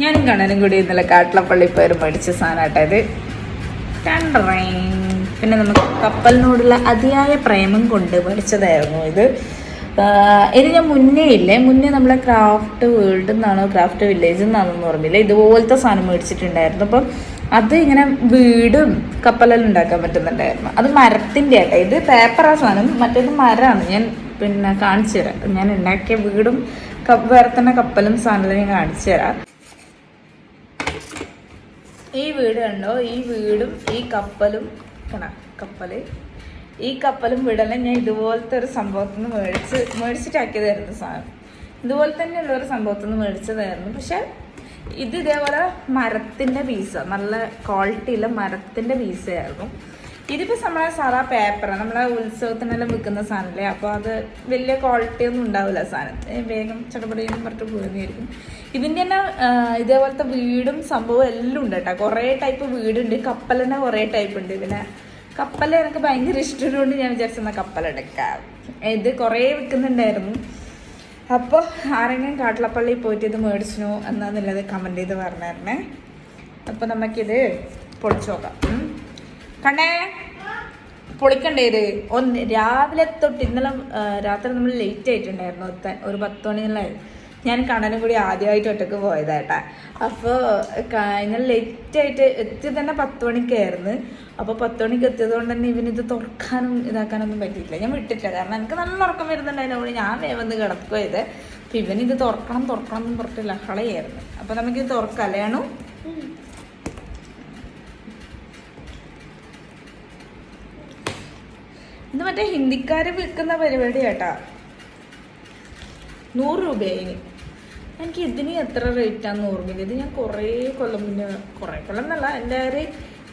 ഞാനും കണ്ണനും കൂടി ഇന്നലെ കാട്ടിലപ്പള്ളി പോയി മേടിച്ച സാധനമാട്ടെ ഇത്. പിന്നെ നമുക്ക് കപ്പലിനോടുള്ള അതിയായ പ്രേമം കൊണ്ട് മേടിച്ചതായിരുന്നു ഇത്. ഇത് ഞാൻ മുന്നേ നമ്മളെ ക്രാഫ്റ്റ് വേൾഡിൽ നിന്നാണോ ക്രാഫ്റ്റ് വില്ലേജിൽ നിന്നാണോന്ന് ഓർമ്മയില്ല, ഇതുപോലത്തെ സാധനം മേടിച്ചിട്ടുണ്ടായിരുന്നു. അപ്പം അത് ഇങ്ങനെ വീടും കപ്പലെല്ലാം ഉണ്ടാക്കാൻ പറ്റുന്നുണ്ടായിരുന്നു. അത് മരത്തിൻ്റെ ആട്ടെ, ഇത് പേപ്പറാ സാധനം, മറ്റേത് മരമാണ്. ഞാൻ പിന്നെ കാണിച്ചു തരാം. ഞാൻ ഉണ്ടാക്കിയ വീടും വേറെ തന്നെ കപ്പലും സാധനങ്ങളും ഞാൻ കാണിച്ചു തരാം. ഈ വീട് കണ്ടോ, ഈ വീടും ഈ കപ്പലും ഈ കപ്പലും വീടെല്ലാം ഞാൻ ഇതുപോലത്തെ ഒരു സംഭവത്തിൽ നിന്ന് മേടിച്ചിട്ടാക്കിയതായിരുന്നു സാധനം. ഇതുപോലെ തന്നെയുള്ള ഒരു സംഭവത്തിൽ നിന്ന് മേടിച്ചതായിരുന്നു. പക്ഷെ ഇത് ഇതേപോലെ മരത്തിൻ്റെ പീസാണ്, നല്ല ക്വാളിറ്റിയുള്ള മരത്തിൻ്റെ പീസായിരുന്നു. ഇതിപ്പോൾ നമ്മളെ സാധാ പേപ്പറാണ്, നമ്മളെ ഉത്സവത്തിനെല്ലാം വിൽക്കുന്ന സാധനമല്ലേ. അപ്പോൾ അത് വലിയ ക്വാളിറ്റി ഒന്നും ഉണ്ടാവില്ല സാധനം, വേഗം ചടപടിയെന്നും പറഞ്ഞിട്ട് വീഴുന്നതായിരിക്കും. ഇതിൻ്റെ തന്നെ ഇതേപോലത്തെ വീടും സംഭവം എല്ലാം ഉണ്ട് കേട്ടോ. കുറേ ടൈപ്പ് വീടുണ്ട്, കപ്പൽ തന്നെ കുറേ ടൈപ്പ് ഉണ്ട്. പിന്നെ കപ്പൽ എനിക്ക് ഭയങ്കര ഇഷ്ടമുള്ളതുകൊണ്ട് ഞാൻ വിചാരിച്ചെന്നാൽ കപ്പലെടുക്കാം. ഇത് കുറേ വിൽക്കുന്നുണ്ടായിരുന്നു. അപ്പോൾ ആരെങ്കിലും കാട്ടിലപ്പള്ളി പോയിട്ട് ഇത് മേടിച്ചോ എന്നാന്നുള്ളത് കമൻറ്റ് ചെയ്ത് പറഞ്ഞായിരുന്നേ. അപ്പോൾ നമുക്കിത് പൊളിച്ചു നോക്കാം. കണ്ണേ പൊളിക്കണ്ടേ ഇത് ഒന്ന്. രാവിലെ തൊട്ട് ഇന്നലെ രാത്രി നമ്മൾ ലേറ്റ് ആയിട്ടുണ്ടായിരുന്നു, ഒരു 10 മണിയെല്ലാം. ഞാൻ കണ്ണനും കൂടി ആദ്യമായിട്ട് ഒറ്റക്ക് പോയതായിട്ടാ. അപ്പോൾ ഇന്നലെ ലേറ്റായിട്ട് എത്തിയത് തന്നെ 10 മണിക്കായിരുന്നു. അപ്പോൾ 10 മണിക്ക് എത്തിയത് കൊണ്ട് തന്നെ ഇവനിത് തുറക്കാനും ഇതാക്കാനൊന്നും പറ്റിയില്ല. ഞാൻ വിട്ടിട്ടില്ല, കാരണം എനിക്ക് നല്ല ഉറക്കം വരുന്നുണ്ടായിരുന്നു. ഞാൻ വന്ന് കിടക്കുക ചെയ്ത്. അപ്പോൾ ഇവനിത് തുറക്കണം എന്നും പറഞ്ഞിട്ടില്ല, കളയായിരുന്നു. അപ്പോൾ നമുക്കിത് തുറക്കാം അല്ലേണു. ഇത് മറ്റേ ഹിന്ദിക്കാർ വിൽക്കുന്ന പരിപാടി കേട്ടാ. 100 രൂപയായി. എനിക്ക് ഇതിന് എത്ര റേറ്റാന്ന് ഓർമ്മയില്ല. ഇത് ഞാൻ കുറേ കൊല്ലം എന്നല്ല, എൻ്റെ ഒരു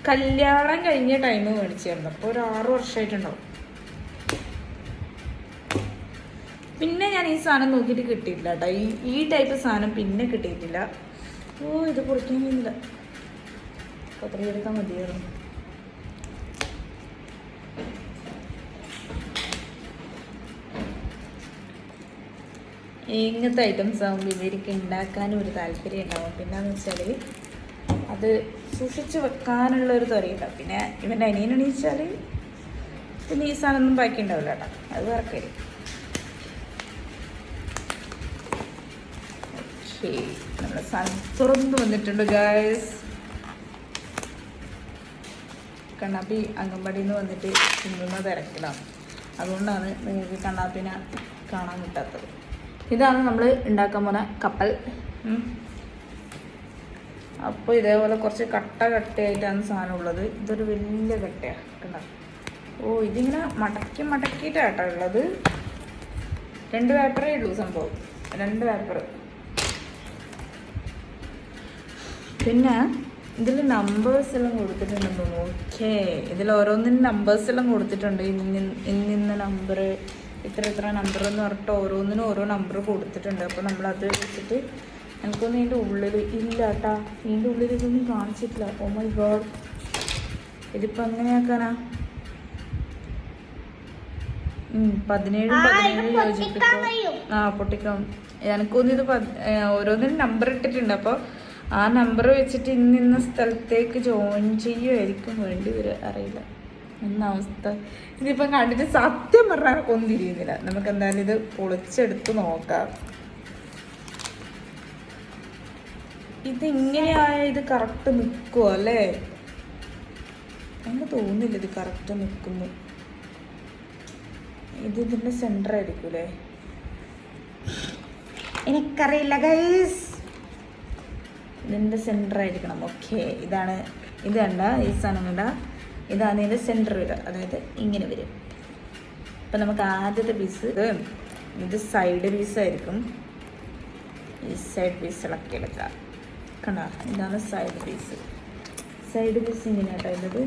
കല്യാണം കഴിഞ്ഞ ടൈം മേടിച്ചായിരുന്നു. അപ്പോൾ ഒരു 6 വർഷമായിട്ടുണ്ടാവും. പിന്നെ ഞാൻ ഈ സാധനം നോക്കിയിട്ട് കിട്ടിയിട്ടില്ല കേട്ടോ. ഈ ടൈപ്പ് സാധനം പിന്നെ കിട്ടിയിട്ടില്ല. ഇത് പൊളിക്കാൻ കഴിയുന്നില്ല, കത്രിയെടുക്കാൻ മതിയായിരുന്നു. ഇങ്ങനത്തെ ഐറ്റംസ് ആകുമ്പോൾ ഇവർക്ക് ഉണ്ടാക്കാനും ഒരു താല്പര്യം ഉണ്ടാവും. പിന്നെയെന്ന് വെച്ചാൽ അത് സൂക്ഷിച്ച് വെക്കാനുള്ള ഒരു ത്വരയുണ്ടാവും. പിന്നെ ഇവൻ്റെ അനിയനെണീച്ചാൽ പിന്നെ ഈ സാധനമൊന്നും ബാക്കി ഉണ്ടാവില്ല കേട്ടോ, അത് വേറെ കാര്യം. ഓക്കേ, നമ്മുടെ സാധനം തുറന്നു വന്നിട്ടുണ്ട് ഗായ്സ്. കണ്ണാപ്പി അംഗൻവാടിയിൽ നിന്ന് വന്നിട്ട് തിന്നുന്ന തിരക്കിലാണ്, അതുകൊണ്ടാണ് നിങ്ങൾക്ക് കണ്ണാപ്പിനെ കാണാൻ കിട്ടാത്തത്. ഇതാണ് നമ്മൾ ഉണ്ടാക്കാൻ പോകുന്ന കപ്പൽ. അപ്പോൾ ഇതേപോലെ കുറച്ച് കട്ടയായിട്ടാണ് സാധനം ഉള്ളത്. ഇതൊരു വലിയ കട്ടയാണ് കണ്ടോ. ഇതിങ്ങനെ മടക്കിയിട്ടാട്ടോ ഉള്ളത്. 2 പേപ്പറേ ഉള്ളൂ സംഭവം, 2 പേപ്പർ. പിന്നെ ഇതിൽ നമ്പേഴ്സ് എല്ലാം കൊടുത്തിട്ടുണ്ടെന്ന് തോന്നുന്നു. ഓക്കേ, ഇതിൽ ഓരോന്നിനും നമ്പേഴ്സ് എല്ലാം കൊടുത്തിട്ടുണ്ട്. ഇന്ന നമ്പർ, ഇത്ര നമ്പർ എന്ന് പറഞ്ഞിട്ട് ഓരോന്നിനും ഓരോ നമ്പർ കൊടുത്തിട്ടുണ്ട്. അപ്പോൾ നമ്മളത് വെച്ചിട്ട് എനിക്കൊന്നും ഇതിൻ്റെ ഉള്ളിൽ ഇല്ല കേട്ടാ, ഇതിൻ്റെ ഉള്ളിൽ ഇതൊന്നും കാണിച്ചിട്ടില്ല. ഓ മൈ ഗോഡ്, ഇതിപ്പോൾ എങ്ങനെയാക്കാനാ? 17 യോജിപ്പിക്കും. പൊട്ടിക്കാം. എനിക്കൊന്നും ഇത് ഓരോന്നിനും നമ്പർ ഇട്ടിട്ടുണ്ട്. അപ്പോൾ ആ നമ്പർ വെച്ചിട്ട് ഇന്ന സ്ഥലത്തേക്ക് ജോയിൻ ചെയ്യുമായിരിക്കും വേണ്ടി വരും, അറിയില്ല എന്ന അവസ്ഥ. ഇതിപ്പം കണ്ടിട്ട് സത്യം പറഞ്ഞാൽ ഒന്നും തിരിയുന്നില്ല. നമുക്ക് എന്തായാലും ഇത് പൊളിച്ചെടുത്ത് നോക്കാം. ഇതിങ്ങനെയായ ഇത് കറക്റ്റ് നിൽക്കുമോ അല്ലേ? എനിക്ക് തോന്നുന്നില്ല ഇത് കറക്റ്റ് നിൽക്കുന്നു. ഇതിൻ്റെ സെൻറ്റർ ആയിരിക്കും അല്ലേ? എനിക്കറിയില്ല ഗൈസ്, ഇതിൻ്റെ സെൻറ്റർ ആയിരിക്കണം. ഓക്കെ, ഇത് കണ്ട ഈ സാധനം കണ്ട, ഇതാണ് ഇതിൻ്റെ സെൻറ്റർ വരിക, അതായത് ഇങ്ങനെ വരും. അപ്പം നമുക്ക് ആദ്യത്തെ പീസ് ഇത് സൈഡ് പീസായിരിക്കും. ഈ സൈഡ് പീസ് ഇളക്കിയെടുക്കുക. കണ്ട, ഇതാണ് സൈഡ് പീസ്. ഇങ്ങനെയാട്ടോ ഉള്ളത്.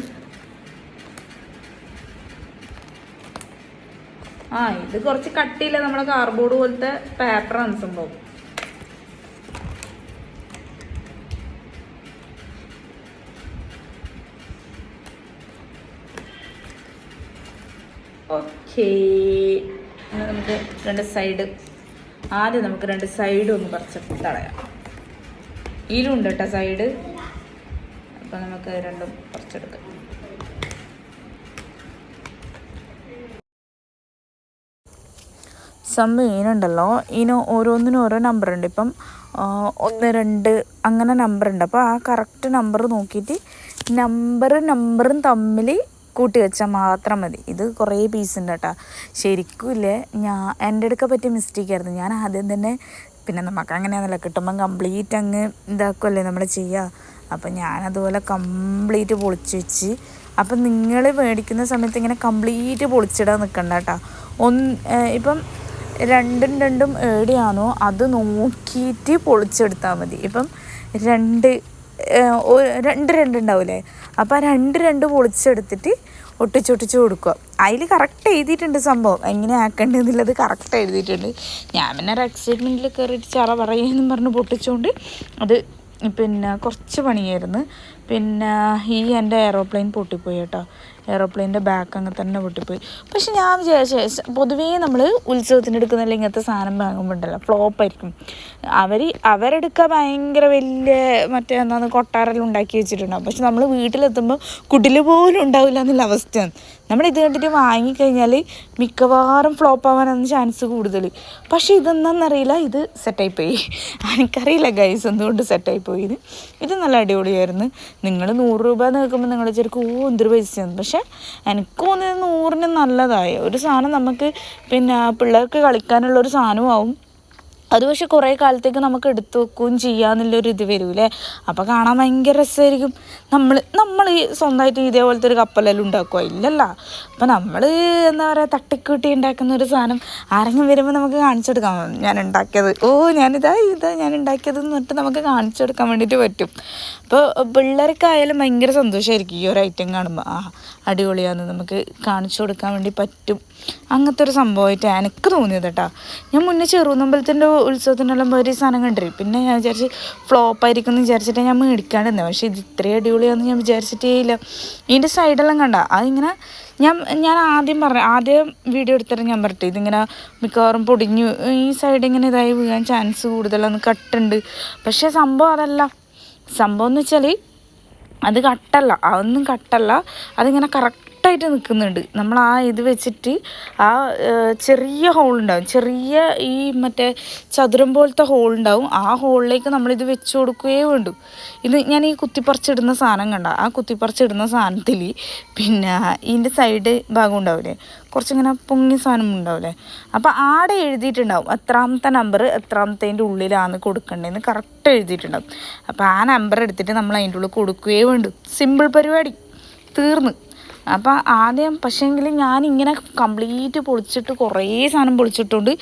ഇത് കുറച്ച് കട്ടിയില്ല, നമ്മളെ കാർഡ്ബോർഡ് പോലത്തെ പേപ്പറാണ് സംഭവം. ഓക്കേ, നമുക്ക് 2 സൈഡ് ആദ്യം നമുക്ക് 2 സൈഡും ഒന്ന് കുറച്ച് കളയാം. ഇതിലുണ്ട് കേട്ടോ സൈഡ്. അപ്പം നമുക്ക് രണ്ടും കുറച്ചെടുക്കാം. മീനുണ്ടല്ലോ, ഇതിന് ഓരോന്നിനും ഓരോ നമ്പറുണ്ട്. ഇപ്പം 1, 2 അങ്ങനെ നമ്പറുണ്ട്. അപ്പോൾ ആ കറക്റ്റ് നമ്പർ നോക്കിയിട്ട് നമ്പറും തമ്മിൽ കൂട്ടി വെച്ചാൽ മാത്രം മതി. ഇത് കുറേ പീസുണ്ട് കേട്ടോ. ശരിക്കും ഇല്ലേ, എൻ്റെ അടുക്ക പറ്റിയ മിസ്റ്റേക്കായിരുന്നു. ഞാൻ ആദ്യം തന്നെ, പിന്നെ നമുക്ക് അങ്ങനെയാണല്ലോ, കിട്ടുമ്പം കംപ്ലീറ്റ് അങ്ങ് ഇതാക്കുമല്ലേ നമ്മൾ ചെയ്യുക. അപ്പം ഞാനതുപോലെ കംപ്ലീറ്റ് പൊളിച്ച് വെച്ച്. അപ്പം നിങ്ങൾ മേടിക്കുന്ന സമയത്ത് ഇങ്ങനെ കംപ്ലീറ്റ് പൊളിച്ചിടാൻ നിൽക്കണ്ട കേട്ടോ. ഇപ്പം 2 ഏടിയാണോ അത് നോക്കിയിട്ട് പൊളിച്ചെടുത്താൽ മതി. ഇപ്പം 2 ഉണ്ടാവില്ലേ, അപ്പോൾ ആ 2 പൊളിച്ചെടുത്തിട്ട് ഒട്ടിച്ചൊട്ടിച്ച് കൊടുക്കുക. അതിൽ കറക്റ്റ് എഴുതിയിട്ടുണ്ട് സംഭവം, എങ്ങനെ ആക്കേണ്ടതെന്നുള്ളത് കറക്റ്റ് എഴുതിയിട്ടുണ്ട്. ഞാൻ പിന്നെ ഒരു എക്സൈറ്റ്മെൻറ്റിൽ കയറിയിട്ട് ചറ പറയുമെന്നും പറഞ്ഞ് പൊട്ടിച്ചുകൊണ്ട് അത് പിന്നെ കുറച്ച് പണിയായിരുന്നു. പിന്നെ എൻ്റെ എയറോപ്ലെയിൻ പൊട്ടിപ്പോയി കേട്ടോ. എയറോപ്ലെയിൻ്റെ ബാക്ക് അങ്ങനെ തന്നെ പൊട്ടിപ്പോയി. പക്ഷെ ഞാൻ വിചാരിച്ച പൊതുവേ നമ്മൾ ഉത്സവത്തിന് എടുക്കുന്നില്ല ഇങ്ങനത്തെ സാധനം വാങ്ങുമ്പോൾ ഉണ്ടല്ലോ ഫ്ലോപ്പായിരിക്കും. അവരെടുക്കുക ഭയങ്കര വലിയ മറ്റേ എന്താണെന്ന് കൊട്ടാരെല്ലാം ഉണ്ടാക്കി വെച്ചിട്ടുണ്ടാവും. പക്ഷെ നമ്മൾ വീട്ടിലെത്തുമ്പോൾ കുടിൽ പോലും ഉണ്ടാവില്ല എന്നുള്ള അവസ്ഥയാണ്. നമ്മളിത് കണ്ടിട്ട് വാങ്ങിക്കഴിഞ്ഞാൽ മിക്കവാറും ഫ്ലോപ്പ് ആവാനാണ് ചാൻസ് കൂടുതൽ. പക്ഷെ ഇതെന്താണെന്നറിയില്ല, ഇത് സെറ്റായിപ്പോയി. എനിക്കറിയില്ല ഗൈസ് എന്തുകൊണ്ട് സെറ്റായിപ്പോയി. ഇത് നല്ല അടിപൊളിയായിരുന്നു. നിങ്ങൾ 100 രൂപ നോക്കുമ്പോൾ നിങ്ങൾ വിചാരിക്കും എന്തൊരു പൈസയാണ്. പക്ഷെ എനിക്ക് തോന്നുന്നത് 100-ന് നല്ലതായ ഒരു സാധനം, നമുക്ക് പിന്നെ പിള്ളേർക്ക് കളിക്കാനുള്ളൊരു സാധനമാവും. അത് പക്ഷെ കുറേ കാലത്തേക്ക് നമുക്ക് എടുത്തു വെക്കുകയും ചെയ്യാന്നുള്ളൊരു ഇത് വരൂലേ. അപ്പോൾ കാണാൻ ഭയങ്കര രസമായിരിക്കും. നമ്മൾ ഈ സ്വന്തമായിട്ട് ഇതേപോലത്തെ ഒരു കപ്പലെല്ലാം ഉണ്ടാക്കുക ഇല്ലല്ലോ. അപ്പോൾ നമ്മൾ എന്താ പറയുക, തട്ടിക്കൂട്ടി ഉണ്ടാക്കുന്ന ഒരു സാധനം ആരെങ്കിലും വരുമ്പോൾ നമുക്ക് കാണിച്ചു കൊടുക്കാം, ഞാൻ ഉണ്ടാക്കിയത്, ഞാനിതാ ഞാൻ ഉണ്ടാക്കിയത് എന്ന് പറഞ്ഞിട്ട് നമുക്ക് കാണിച്ചു കൊടുക്കാൻ വേണ്ടിയിട്ട് പറ്റും. അപ്പോൾ പിള്ളേർക്കായാലും ഭയങ്കര സന്തോഷമായിരിക്കും ഈ ഒരു ഐറ്റം കാണുമ്പോൾ. അടിപൊളിയാണെന്ന് നമുക്ക് കാണിച്ചു കൊടുക്കാൻ വേണ്ടി പറ്റും. അങ്ങനത്തെ ഒരു സംഭവമായിട്ട് എനിക്ക് തോന്നിയത് കേട്ടോ. ഞാൻ മുന്നേ ചെറുനമ്പലത്തിൻ്റെ ഉത്സവത്തിനെല്ലാം ഒരു സാധനം കണ്ടിരുന്നു. പിന്നെ ഞാൻ വിചാരിച്ച് ഫ്ലോപ്പായിരിക്കും എന്ന് വിചാരിച്ചിട്ട് ഞാൻ മേടിക്കാണ്ടിരുന്നത്. പക്ഷേ ഇത് ഇത്രയും അടിപൊളിയാണെന്ന് ഞാൻ വിചാരിച്ചിട്ടേ ഇല്ല. ഇതിൻ്റെ സൈഡെല്ലാം കണ്ട അതിങ്ങനെ ഞാൻ ആദ്യം വീഡിയോ എടുത്തിട്ട് ഞാൻ പറഞ്ഞു ഇതിങ്ങനെ മിക്കവാറും പൊടിഞ്ഞു, ഈ സൈഡ് ഇങ്ങനെ ഇതായി വീഴാൻ ചാൻസ് കൂടുതലാണ്, കട്ടുണ്ട്. പക്ഷേ സംഭവം അതല്ല. സംഭവം എന്ന് വെച്ചാൽ അത് അതൊന്നും കട്ടല്ല, അതിങ്ങനെ കറക്റ്റായിട്ട് നിൽക്കുന്നുണ്ട്. നമ്മൾ ആ ഇത് വെച്ചിട്ട് ആ ചെറിയ ഹോളുണ്ടാവും, ചെറിയ ഈ മറ്റേ ചതുരം പോലത്തെ ഹോളുണ്ടാവും. ആ ഹോളിലേക്ക് നമ്മളിത് വെച്ച് കൊടുക്കുകയേ വേണ്ടു. ഇത് ഞാൻ ഈ കുത്തിപ്പറിച്ചിടുന്ന സാധനം കണ്ട, ആ കുത്തിപ്പറിച്ചിടുന്ന സാധനത്തിൽ പിന്നെ ഇതിൻ്റെ സൈഡ് ഭാഗം ഉണ്ടാവില്ലേ, കുറച്ചിങ്ങനെ പൊങ്ങിയ സാധനം ഉണ്ടാവില്ലേ, അപ്പോൾ ആടെ എഴുതിയിട്ടുണ്ടാവും എത്രാമത്തെ നമ്പർ എത്രാമത്തേൻ്റെ ഉള്ളിലാണ് കൊടുക്കേണ്ടതെന്ന് കറക്റ്റ് എഴുതിയിട്ടുണ്ടാവും. അപ്പോൾ ആ നമ്പർ എടുത്തിട്ട് നമ്മൾ അതിൻ്റെ ഉള്ളിൽ കൊടുക്കുകയേ വേണ്ടു. സിമ്പിൾ പരിപാടി, തീർന്ന്. അപ്പോൾ ആദ്യം പക്ഷേങ്കിൽ ഞാനിങ്ങനെ കംപ്ലീറ്റ് പൊളിച്ചിട്ട് കുറേ സാധനം പൊളിച്ചിട്ടുണ്ട്.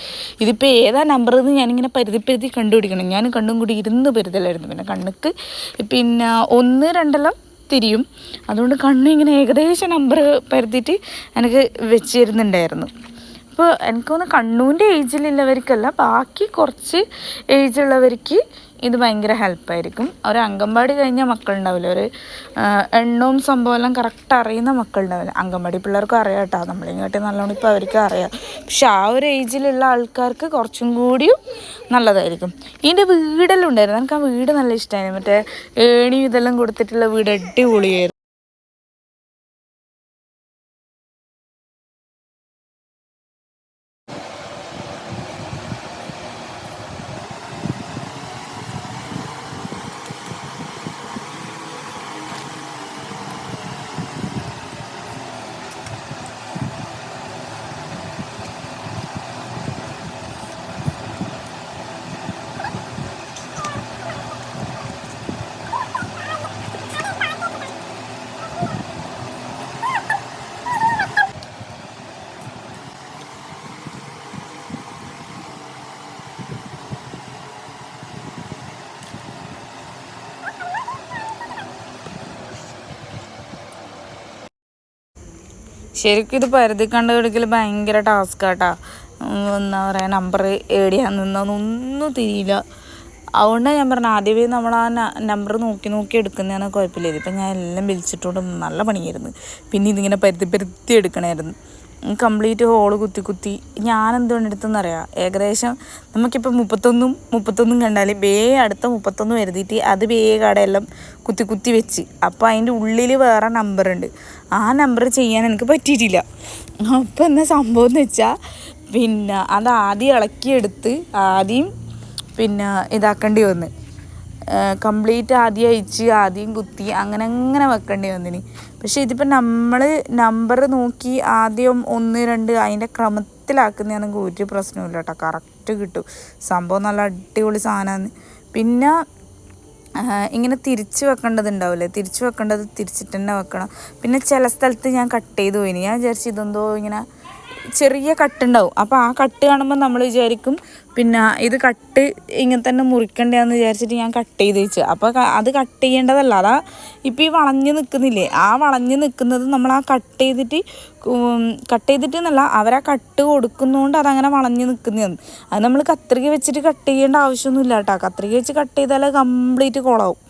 ഇതിപ്പോൾ ഏതാ നമ്പർ എന്ന് ഞാനിങ്ങനെ പരുതി കണ്ടുപിടിക്കണം. ഞാൻ കണ്ണും കൂടി ഇരുന്ന് പരുതലായിരുന്നു. പിന്നെ കണ്ണുക്ക് പിന്നെ 1, 2 തിരിയും. അതുകൊണ്ട് കണ്ണിങ്ങനെ ഏകദേശം നമ്പർ പരുത്തിയിട്ട് എനിക്ക് വെച്ചിരുന്നുണ്ടായിരുന്നു. അപ്പോൾ എനിക്കൊന്ന് കണ്ണൂൻ്റെ ഏജിലുള്ളവർക്കല്ല, ബാക്കി കുറച്ച് ഏജുള്ളവർക്ക് ഇത് ഭയങ്കര ഹെൽപ്പായിരിക്കും. ഒരു അംഗൻവാടി കഴിഞ്ഞ മക്കളുണ്ടാവില്ല, ഒരു എണ്ണവും സംഭവമെല്ലാം കറക്റ്റ് അറിയുന്ന മക്കളുണ്ടാവില്ല. അംഗൻവാടി പിള്ളേർക്കും അറിയാം കേട്ടോ, നമ്മളിങ്ങോട്ട് നല്ലോണം ഇപ്പോൾ അവർക്ക് അറിയാം. പക്ഷെ ആ ഒരു ഏജിലുള്ള ആൾക്കാർക്ക് കുറച്ചും കൂടിയും നല്ലതായിരിക്കും. ഇതിൻ്റെ വീടെല്ലാം ഉണ്ടായിരുന്നു, എനിക്ക് ആ വീട് നല്ല ഇഷ്ടമായിരുന്നു. മറ്റേ ഏണി ഇതെല്ലാം കൊടുത്തിട്ടുള്ള വീട് അടിപൊളിയായിരുന്നു. ശരിക്കും ഇത് പരുതി കണ്ടുപിടിക്കൽ ഭയങ്കര ടാസ്ക്കാട്ടാ. എന്താ പറയുക, നമ്പർ എവിടെയാണെന്നൊന്നും തിരിയില്ല. അതുകൊണ്ടാണ് ഞാൻ പറഞ്ഞത് ആദ്യമേ നമ്മൾ ആ നമ്പർ നോക്കി എടുക്കുന്നതാണ് കുഴപ്പമില്ല. ഇതിപ്പോൾ ഞാൻ എല്ലാം വിളിച്ചിട്ടുകൊണ്ട് നല്ല പണിയായിരുന്നു. പിന്നെ ഇതിങ്ങനെ പരുത്തി എടുക്കണമായിരുന്നു. കംപ്ലീറ്റ് ഹോള് കുത്തി കുത്തി ഞാനെന്തുകൊണ്ട് എടുത്തെന്നറിയാം. ഏകദേശം നമുക്കിപ്പോൾ 31 കണ്ടാൽ അടുത്ത 31 എഴുതിയിട്ട് അത് കടയെല്ലാം കുത്തി കുത്തി വെച്ച്. അപ്പോൾ അതിൻ്റെ ഉള്ളിൽ വേറെ നമ്പറുണ്ട്. ആ നമ്പർ ചെയ്യാൻ എനിക്ക് പറ്റിയിട്ടില്ല. അപ്പോൾ എന്നാ സംഭവം എന്ന് വെച്ചാൽ പിന്നെ അത് ആദ്യം ഇളക്കിയെടുത്ത് ആദ്യം പിന്നെ ഇതാക്കേണ്ടി വന്ന് കംപ്ലീറ്റ് ആദ്യം അയച്ച് ആദ്യം കുത്തി അങ്ങനെ വെക്കേണ്ടി വന്നിന്. പക്ഷേ ഇതിപ്പോൾ നമ്മൾ നമ്പർ നോക്കി ആദ്യം 1 2 അതിൻ്റെ ക്രമത്തിലാക്കുന്നതാണെങ്കിൽ ഒരു പ്രശ്നമില്ല കേട്ടോ. കറക്റ്റ് കിട്ടും. സംഭവം നല്ല അടിപൊളി സാധനമാണ്. പിന്നെ ഇങ്ങനെ തിരിച്ച് വെക്കേണ്ടതുണ്ടാവില്ലേ, തിരിച്ച് വെക്കേണ്ടത് തിരിച്ചിട്ട് തന്നെ വെക്കണം. പിന്നെ ചില സ്ഥലത്ത് ഞാൻ കട്ട് ചെയ്ത് പോയിന്. ഞാൻ വിചാരിച്ചു ഇതെന്തോ ഇങ്ങനെ ചെറിയ കട്ടുണ്ടാവും. അപ്പോൾ ആ കട്ട് കാണുമ്പോൾ നമ്മൾ വിചാരിക്കും പിന്നെ ഇത് കട്ട് ഇങ്ങനെ തന്നെ മുറിക്കണ്ടെന്ന് വിചാരിച്ചിട്ട് ഞാൻ കട്ട് ചെയ്ത് വെച്ചു. അപ്പോൾ അത് കട്ട് ചെയ്യേണ്ടതല്ല. അതാ ഇപ്പോൾ ഈ വളഞ്ഞ് നിൽക്കുന്നില്ലേ, ആ വളഞ്ഞ് നിൽക്കുന്നത് നമ്മൾ ആ കട്ട് ചെയ്തിട്ട് എന്നല്ല, അവരാ കട്ട് കൊടുക്കുന്നതുകൊണ്ട് അതങ്ങനെ വളഞ്ഞ് നിൽക്കുന്നതാണ്. അത് നമ്മൾ കത്രിക വെച്ചിട്ട് കട്ട് ചെയ്യേണ്ട ആവശ്യമൊന്നുമില്ല കേട്ടോ. കത്രിക വെച്ച് കട്ട് ചെയ്താൽ കംപ്ലീറ്റ് കുളമാവും.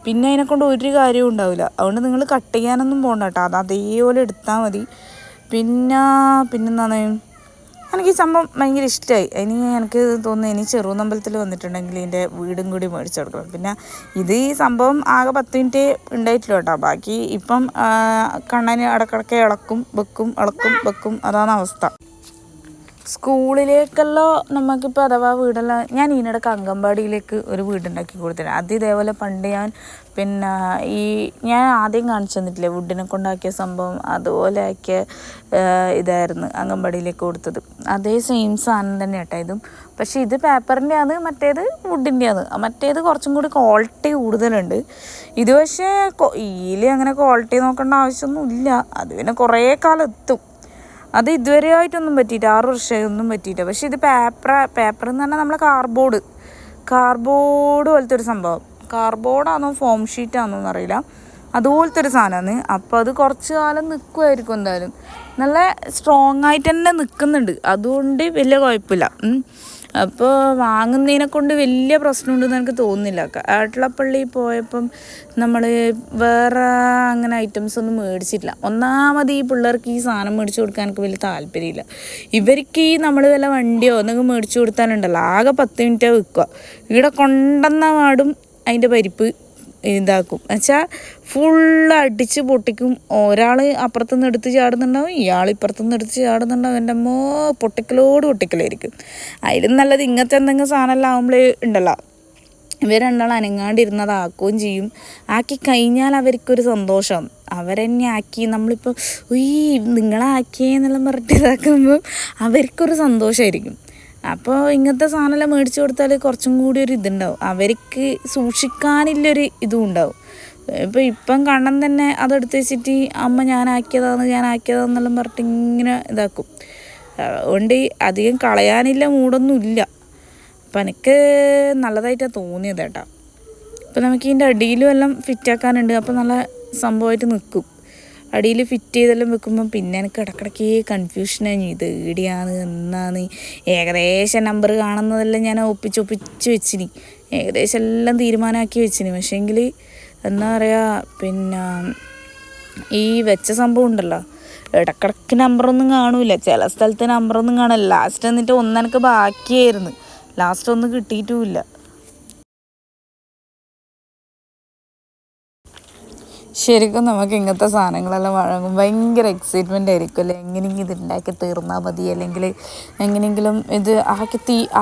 പിന്നെ അതിനെക്കൊണ്ട് ഒരു കാര്യവും ഉണ്ടാവില്ല. അതുകൊണ്ട് നിങ്ങൾ കട്ട് ചെയ്യാനൊന്നും പോകണ്ട കേട്ടോ. അത് അതേപോലെ എടുത്താൽ മതി. പിന്നെന്താണ്, എനിക്ക് ഈ സംഭവം ഭയങ്കര ഇഷ്ടമായി. എനിക്ക് തോന്നുന്നു ഇനി ചെറുതമ്പലത്തിൽ വന്നിട്ടുണ്ടെങ്കിൽ ഇതിൻ്റെ വീടും കൂടി മേടിച്ചു കൊടുക്കണം. പിന്നെ ഈ സംഭവം ആകെ 10 മിനിറ്റ് ഉണ്ടായിട്ടില്ല കേട്ടോ. ബാക്കി ഇപ്പം കണ്ണന് ഇടക്കിടക്ക് ഇളക്കും വെക്കും അതാണ് അവസ്ഥ. സ്കൂളിലേക്കല്ലോ നമുക്കിപ്പോൾ അഥവാ വീടെല്ലാം ഞാൻ ഇതിനിടയ്ക്ക് അംഗൻവാടിയിലേക്ക് ഒരു വീടുണ്ടാക്കി കൊടുത്തിട്ടുണ്ട്. അത് ഇതേപോലെ പണ്ട് ഞാൻ ആദ്യം കാണിച്ചു തന്നിട്ടില്ലേ വുഡിനെ കൊണ്ടാക്കിയ സംഭവം, അതുപോലെ ആക്കിയ ഇതായിരുന്നു അംഗൻവാടിയിലേക്ക് കൊടുത്തത്. അതേ സെയിം സാധനം തന്നെ കേട്ടോ ഇതും. പക്ഷേ ഇത് പേപ്പറിൻ്റെയാണ്, മറ്റേത് വുഡിൻ്റെയാണ്. മറ്റേത് കുറച്ചും കൂടി ക്വാളിറ്റി കൂടുതലുണ്ട്. ഇത് പക്ഷേ അങ്ങനെ ക്വാളിറ്റി നോക്കേണ്ട ആവശ്യമൊന്നുമില്ല. അത് പിന്നെ കുറേ കാലം എത്തും. അത് ഇതുവരെ ആയിട്ടൊന്നും പറ്റിയിട്ട് 6 വർഷമായി ഒന്നും പറ്റിയില്ല. പക്ഷേ ഇത് പേപ്പർ എന്ന് പറഞ്ഞാൽ നമ്മളെ കാർഡ്ബോർഡ് പോലത്തെ ഒരു സംഭവം. കാർഡ്ബോർഡാണോ ഫോം ഷീറ്റാണോ എന്നറിയില്ല, അതുപോലത്തെ ഒരു സാധനമാണ്. അപ്പോൾ അത് കുറച്ച് കാലം നിൽക്കുമായിരിക്കും എന്തായാലും. നല്ല സ്ട്രോങ് ആയിട്ട് തന്നെ നിൽക്കുന്നുണ്ട്. അതുകൊണ്ട് വലിയ കുഴപ്പമില്ല. അപ്പോൾ വാങ്ങുന്നതിനെ കൊണ്ട് വലിയ പ്രശ്നമുണ്ടെന്ന് എനിക്ക് തോന്നുന്നില്ല. ആട്ടിളപ്പള്ളി പോയപ്പം നമ്മൾ വേറെ അങ്ങനെ ഐറ്റംസ് ഒന്നും മേടിച്ചിട്ടില്ല. ഒന്നാമത് ഈ പിള്ളേർക്ക് ഈ സാധനം മേടിച്ചു കൊടുക്കാൻ എനിക്ക് വലിയ താല്പര്യമില്ല. ഇവർക്ക് നമ്മൾ വല്ല വണ്ടിയോ എന്തെങ്കിലും മേടിച്ചു കൊടുത്താലുണ്ടല്ലോ ആകെ 10 മിനിറ്റ് വെക്കുക. ഇവിടെ കൊണ്ടുവന്ന പാടും അതിൻ്റെ പരിപ്പ് ഇതാക്കും. എന്നുവെച്ചാൽ ഫുള്ള് അടിച്ച് പൊട്ടിക്കും. ഒരാൾ അപ്പുറത്തുനിന്ന് എടുത്ത് ചാടുന്നുണ്ടാവും, ഇയാൾ ഇപ്പുറത്തുനിന്ന് എടുത്ത് ചാടുന്നുണ്ടാവും. എൻ്റെ അമ്മോ പൊട്ടിക്കലായിരിക്കും. അതിലും നല്ലത് ഇങ്ങനത്തെ എന്തെങ്കിലും സാധനമെല്ലാം ആകുമ്പോൾ ഉണ്ടല്ലോ ഇവർ രണ്ടാളും അനങ്ങാണ്ടിരുന്നതാക്കുകയും ചെയ്യും. ആക്കി കഴിഞ്ഞാൽ അവർക്കൊരു സന്തോഷം. അവരെന്നെ ആക്കി നമ്മളിപ്പോൾ നിങ്ങളാക്കിയെന്നെല്ലാം പറഞ്ഞിട്ട് ഇതാക്കുമ്പോൾ അവർക്കൊരു സന്തോഷമായിരിക്കും. അപ്പോൾ ഇങ്ങനത്തെ സാധനമെല്ലാം മേടിച്ചു കൊടുത്താൽ കുറച്ചും കൂടി ഒരു ഇതുണ്ടാവും. അവർക്ക് സൂക്ഷിക്കാനുള്ളൊരു ഇതും ഉണ്ടാവും. ഇപ്പം കണ്ണൻ തന്നെ അതെടുത്ത് വെച്ചിട്ട് അമ്മ ഞാനാക്കിയതാണെന്നെല്ലാം പറഞ്ഞിട്ട് ഇങ്ങനെ ഇതാക്കും. അതുകൊണ്ട് അധികം കളയാനില്ല മൂടൊന്നുമില്ല. അപ്പം എനിക്ക് നല്ലതായിട്ടാണ് തോന്നിയത് കേട്ടോ. അപ്പോൾ നമുക്ക് ഇതിൻ്റെ അടിയിലും എല്ലാം ഫിറ്റാക്കാനുണ്ട്. അപ്പോൾ നല്ല സംഭവമായിട്ട് നിൽക്കും. അടിയിൽ ഫിറ്റ് ചെയ്തെല്ലാം വെക്കുമ്പം പിന്നെ എനിക്ക് ഇടയ്ക്കിടയ്ക്ക് കൺഫ്യൂഷനായി. ഇത് എവിടെയാണ് എന്നാണ് ഏകദേശം നമ്പർ കാണുന്നതെല്ലാം ഞാൻ ഒപ്പിച്ച് വെച്ചിന്. ഏകദേശം എല്ലാം തീരുമാനമാക്കി വെച്ചിന്. പക്ഷേങ്കിൽ എന്താ പറയുക ഈ വെച്ച സംഭവം ഉണ്ടല്ലോ ഇടയ്ക്കിടയ്ക്ക് നമ്പറൊന്നും കാണൂല. ചില സ്ഥലത്ത് നമ്പറൊന്നും കാണില്ല. ലാസ്റ്റ് എന്നിട്ട് ഒന്നെനിക്ക് ബാക്കിയായിരുന്നു. ലാസ്റ്റ് ഒന്നും കിട്ടിയിട്ടുമില്ല. ശരിക്കും നമുക്ക് ഇങ്ങനത്തെ സാധനങ്ങളെല്ലാം വാങ്ങും ഭയങ്കര എക്സൈറ്റ്മെൻ്റ് ആയിരിക്കും അല്ലേ. എങ്ങനെയെങ്കിലും ഇത് ഉണ്ടാക്കി തീർന്നാൽ മതി, അല്ലെങ്കിൽ എങ്ങനെയെങ്കിലും ഇത്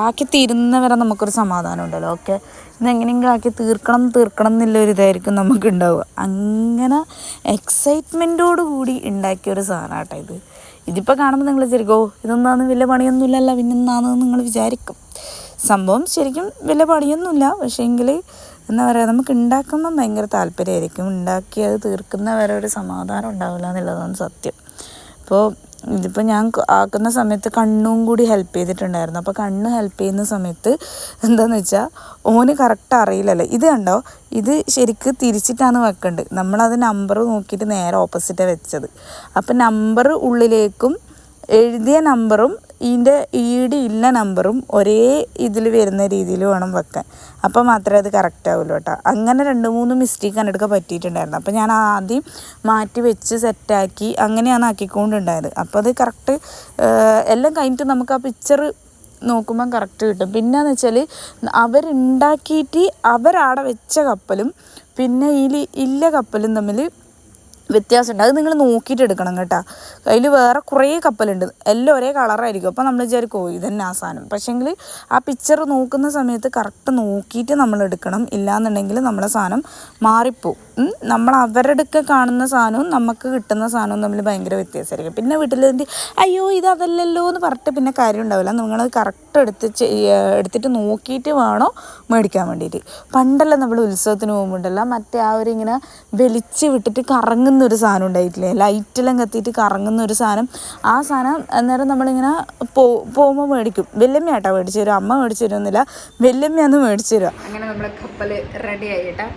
ആക്കി തീരുന്നവരെ നമുക്കൊരു സമാധാനം ഉണ്ടല്ലോ. ഓക്കെ ഇതെങ്ങനെയെങ്കിലും ആക്കി തീർക്കണം എന്നുള്ളൊരിതായിരിക്കും നമുക്കുണ്ടാവുക. അങ്ങനെ എക്സൈറ്റ്മെൻറ്റോട് കൂടി ഉണ്ടാക്കിയൊരു സാധനം കേട്ടോ ഇതിപ്പോൾ കാണുമ്പോൾ നിങ്ങൾ വിചാരിക്കും ഇതൊന്നാന്ന് വലിയ പണിയൊന്നുമില്ലല്ലോ പിന്നെന്താണെന്ന് നിങ്ങൾ വിചാരിക്കും. സംഭവം ശരിക്കും വലിയ പണിയൊന്നുമില്ല. പക്ഷേങ്കിൽ എന്താ പറയുക നമുക്ക് ഉണ്ടാക്കുമ്പം ഭയങ്കര താല്പര്യമായിരിക്കും. ഉണ്ടാക്കി അത് തീർക്കുന്ന വരെ ഒരു സമാധാനം ഉണ്ടാവില്ല എന്നുള്ളതാണ് സത്യം. അപ്പോൾ ഇതിപ്പോൾ ഞാൻ ആക്കുന്ന സമയത്ത് കണ്ണും കൂടി ഹെൽപ്പ് ചെയ്തിട്ടുണ്ടായിരുന്നു. അപ്പോൾ കണ്ണ് ഹെൽപ്പ് ചെയ്യുന്ന സമയത്ത് എന്താണെന്ന് വെച്ചാൽ ഓന് കറക്റ്റ് അറിയില്ലല്ലോ. ഇത് കണ്ടോ, ഇത് ശരിക്ക് തിരിച്ചിട്ടാണ് വെക്കേണ്ടത്. നമ്മളത് നമ്പർ നോക്കിയിട്ട് നേരെ ഓപ്പോസിറ്റാണ് വെച്ചത്. അപ്പോൾ നമ്പർ ഉള്ളിലേക്കും എഴുതിയ നമ്പറും ഇതിൻ്റെ ഈടില്ല നമ്പറും ഒരേ ഇതിൽ വരുന്ന രീതിയിൽ വേണം വെക്കാൻ. അപ്പോൾ മാത്രമേ അത് കറക്റ്റ് ആവുള്ളൂ കേട്ടോ. അങ്ങനെ 2-3 മിസ്റ്റേക്കാണ് എടുക്കാൻ പറ്റിയിട്ടുണ്ടായിരുന്നു. അപ്പോൾ ഞാൻ ആദ്യം മാറ്റി വെച്ച് സെറ്റാക്കി അങ്ങനെയാണ് ആക്കിക്കൊണ്ടുണ്ടായത്. അപ്പോൾ അത് കറക്റ്റ് എല്ലാം കഴിഞ്ഞിട്ട് നമുക്ക് ആ പിക്ചർ നോക്കുമ്പം കറക്റ്റ് കിട്ടും. പിന്നെയെന്ന് വെച്ചാൽ അവരുണ്ടാക്കിയിട്ട് അവരാടെ വെച്ച കപ്പലും പിന്നെ ഇതിൽ ഇല്ല കപ്പലും തമ്മിൽ വ്യത്യാസമുണ്ട്. അത് നിങ്ങൾ നോക്കിയിട്ട് എടുക്കണം കേട്ടോ. അതിൽ വേറെ കുറേ കപ്പലുണ്ട്, എല്ലാം ഒരേ കളറായിരിക്കും. അപ്പോൾ നമ്മൾ വിചാരിക്കും ഇതന്നെ ആ സാധനം. പക്ഷേങ്കിൽ ആ പിക്ചർ നോക്കുന്ന സമയത്ത് കറക്റ്റ് നോക്കിയിട്ട് നമ്മൾ എടുക്കണം. ഇല്ലയെന്നുണ്ടെങ്കിൽ നമ്മളെ സാധനം മാറിപ്പോവും. നമ്മൾ അവരുടെ കാണുന്ന സാധനവും നമുക്ക് കിട്ടുന്ന സാധനവും തമ്മിൽ ഭയങ്കര വ്യത്യാസമായിരിക്കും. പിന്നെ വീട്ടിലെന്ത് അയ്യോ ഇതല്ലല്ലോ എന്ന് പറഞ്ഞിട്ട് പിന്നെ കാര്യം ഉണ്ടാവില്ല. നിങ്ങൾ കറക്റ്റ് എടുത്തിട്ട് നോക്കിയിട്ട് വേണോ മേടിക്കാൻ വേണ്ടിയിട്ട്. പണ്ടെല്ലാം നമ്മൾ ഉത്സവത്തിന് പോകുമ്പോണ്ടല്ല മറ്റേ ആ ഒരു ഇങ്ങനെ വലിച്ച് വിട്ടിട്ട് കറങ്ങുന്നൊരു സാധനം ഉണ്ടായിട്ടില്ലേ, ലൈറ്റെല്ലാം കത്തിയിട്ട് കറങ്ങുന്നൊരു സാധനം. ആ സാധനം അന്നേരം നമ്മളിങ്ങനെ പോകുമ്പോൾ മേടിക്കും. വല്യമ്മയാട്ടോ മേടിച്ചു തരും, അമ്മ മേടിച്ചു തരുന്നില്ല, വല്യമ്മയാന്ന് മേടിച്ചു തരുക. അങ്ങനെ നമ്മളെ കപ്പൽ റെഡി ആയിട്ടാ.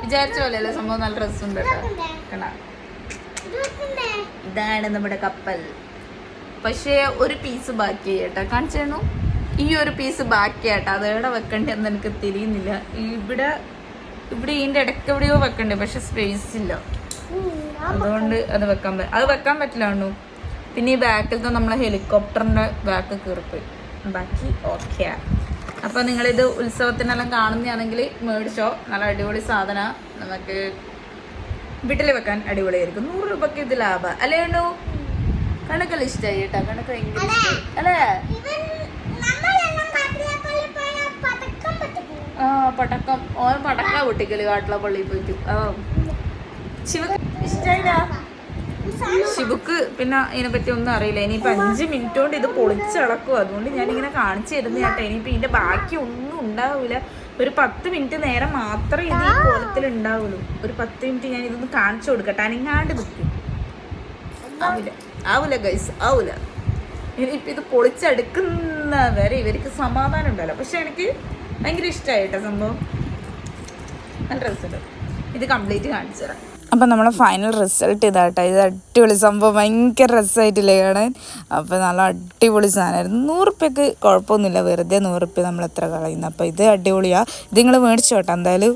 വിചാരിച്ച പോലെയല്ല സംഭവം, നല്ല രസമുണ്ട് കേട്ടോ. ഇതാണ് നമ്മുടെ കപ്പൽ. പക്ഷേ ഒരു പീസ് ബാക്കി കേട്ടോ, കാണിച്ചു. ഈ ഒരു പീസ് ബാക്കിയാട്ടോ. അത് എവിടെ വെക്കണ്ടെന്ന് എനിക്ക് തിരിയുന്നില്ല. ഇവിടെ ഇതിൻ്റെ ഇടയ്ക്ക് എവിടെയോ വെക്കണ്ടേ, പക്ഷെ സ്പേസ് ഇല്ല. അതുകൊണ്ട് അത് വെക്കാൻ പറ്റില്ല കണ്ടു. പിന്നെ ഈ ബാക്കിലത്തെ നമ്മളെ ഹെലികോപ്റ്ററിൻ്റെ ബാക്ക് കീറിപ്പോയി. ബാക്കി ഓക്കെ. അപ്പോൾ നിങ്ങളിത് ഉത്സവത്തിനെല്ലാം കാണുന്നതാണെങ്കിൽ മേടിച്ചോ. നല്ല അടിപൊളി സാധനമാണ്. നമുക്ക് വീട്ടിൽ വെക്കാൻ അടിപൊളിയായിരിക്കും. 100 രൂപയ്ക്ക് ഇത് ലാഭം അല്ലേ ഉണ്ടോ? കണക്കെല്ലാം ഇഷ്ടമായി കേട്ടോ. കണക്ക് ഭയങ്കര ഇഷ്ടമായി അല്ലേ? പടക്കം പടക്ക പൊട്ടിക്കല് കാട്ടിലെ പള്ളിയിൽ പോയിട്ട്. ശിവക്ക് ഇഷ്ടായില്ല. ശിവക്ക് പിന്നെ ഇതിനെപ്പറ്റി ഒന്നും അറിയില്ല. ഇനിയിപ്പോൾ 5 മിനിറ്റ് കൊണ്ട് ഇത് പൊളിച്ചിളക്കും. അതുകൊണ്ട് ഞാനിങ്ങനെ കാണിച്ചു തരുന്ന കേട്ടോ. ഇനിയിപ്പോൾ ഇതിൻ്റെ ബാക്കി ഒന്നും ഉണ്ടാവില്ല. ഒരു 10 മിനിറ്റ് നേരം മാത്രമേ ഇത് ഈ കോലത്തിൽ ഉണ്ടാവുള്ളൂ. ഒരു 10 മിനിറ്റ് ഞാൻ ഇതൊന്ന് കാണിച്ചു കൊടുക്കട്ടെ. അനങ്ങാണ്ട് നിൽക്കും. ആവില്ല ഗൈസ്, ആവില്ല. ഇനിയിപ്പോൾ ഇത് പൊളിച്ചെടുക്കുന്ന വരെ ഇവർക്ക് സമാധാനം ഉണ്ടല്ലോ. പക്ഷെ എനിക്ക് ഭയങ്കര ഇഷ്ടമായി കേട്ടോ സംഭവം. നല്ല രസമുണ്ട്. ഇത് കംപ്ലീറ്റ് കാണിച്ചു തരാം. അപ്പം നമ്മളെ ഫൈനൽ റിസൾട്ട് ഇതാട്ടോ. ഇത് അടിപൊളി സംഭവം, ഭയങ്കര രസമായിട്ടില്ലേ കാണാൻ. അപ്പോൾ നല്ല അടിപൊളി സാധനമായിരുന്നു. 100 രൂപയ്ക്ക് കുഴപ്പമൊന്നുമില്ല, വെറുതെ 100 രൂപ നമ്മൾ എത്ര കളയുന്നത്. അപ്പോൾ ഇത് അടിപൊളിയാണ്. ഇത് നിങ്ങൾ മേടിച്ചോട്ടെ എന്തായാലും.